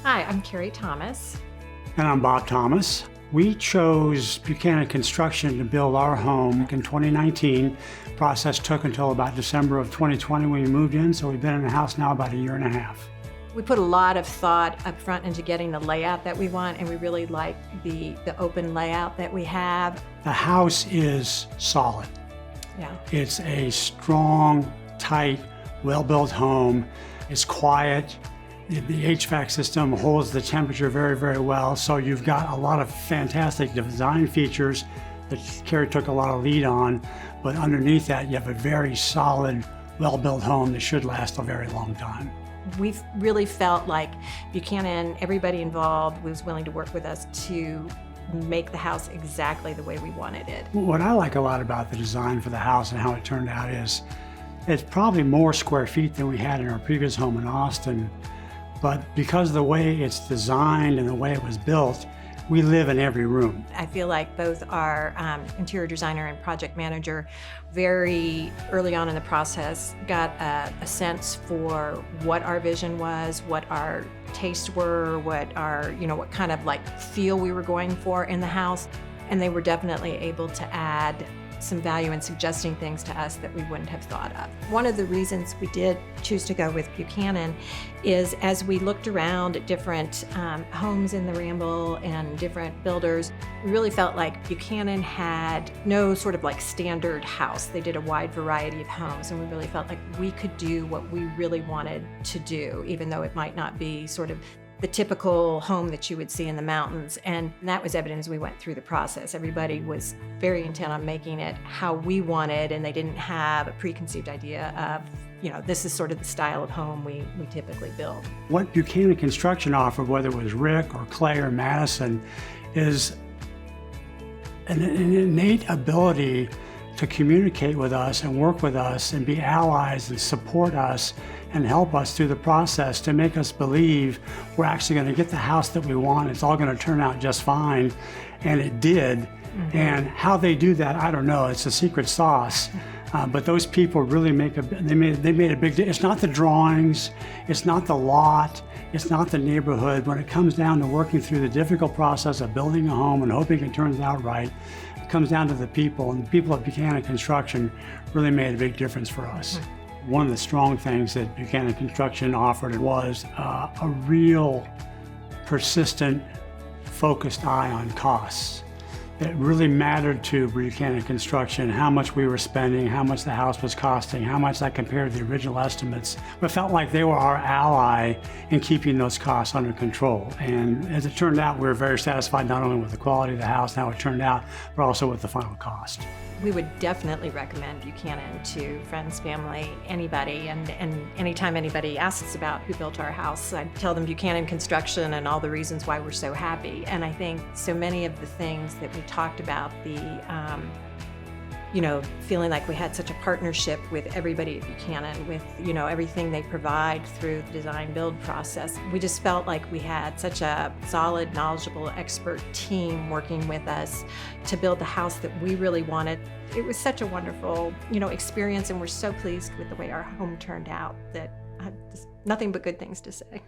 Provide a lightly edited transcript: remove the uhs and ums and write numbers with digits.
Hi, I'm Carrie Thomas. And I'm Bob Thomas. We chose Buchanan Construction to build our home in 2019. Process took until about December of 2020 when we moved in, so we've been in the house now about a year and a half. We put a lot of thought up front into getting the layout that we want, and we really like the open layout that we have. The house is solid. Yeah. It's a strong, tight, well-built home. It's quiet. The HVAC system holds the temperature very, very well. So you've got a lot of fantastic design features that Carrie took a lot of lead on. But underneath that, you have a very solid, well-built home that should last a very long time. We've really felt like Buchanan, everybody involved was willing to work with us to make the house exactly the way we wanted it. What I like a lot about the design for the house and how it turned out is it's probably more square feet than we had in our previous home in Austin. But because of the way it's designed and the way it was built, we live in every room. I feel like both our interior designer and project manager very early on in the process got a sense for what our vision was, what our tastes were, what kind of like feel we were going for in the house. And they were definitely able to add some value in suggesting things to us that we wouldn't have thought of. One of the reasons we did choose to go with Buchanan is as we looked around at different homes in the Ramble and different builders, we really felt like Buchanan had no sort of like standard house. They did a wide variety of homes, and we really felt like we could do what we really wanted to do, even though it might not be sort of the typical home that you would see in the mountains. And that was evident as we went through the process. Everybody was very intent on making it how we wanted, and they didn't have a preconceived idea of, this is sort of the style of home we typically build. What Buchanan Construction offered, whether it was Rick or Clay or Madison, is an innate ability to communicate with us and work with us and be allies and support us and help us through the process to make us believe we're actually going to get the house that we want. It's all going to turn out just fine. And it did. Mm-hmm. And how they do that, I don't know. It's a secret sauce. But those people really made a big deal. It's not the drawings, it's not the lot, it's not the neighborhood. When it comes down to working through the difficult process of building a home and hoping it turns out right, it comes down to the people. And the people at Buchanan Construction really made a big difference for us. Mm-hmm. One of the strong things that Buchanan Construction offered was a real persistent, focused eye on costs. It really mattered to Buchanan Construction how much we were spending, how much the house was costing, how much that compared to the original estimates. We felt like they were our ally in keeping those costs under control. And as it turned out, we were very satisfied not only with the quality of the house and how it turned out, but also with the final cost. We would definitely recommend Buchanan to friends, family, anybody. And anytime anybody asks about who built our house, I tell them Buchanan Construction and all the reasons why we're so happy. And I think so many of the things that we talked about, feeling like we had such a partnership with everybody at Buchanan, with, everything they provide through the design build process. We just felt like we had such a solid, knowledgeable, expert team working with us to build the house that we really wanted. It was such a wonderful, experience, and we're so pleased with the way our home turned out that I have just nothing but good things to say.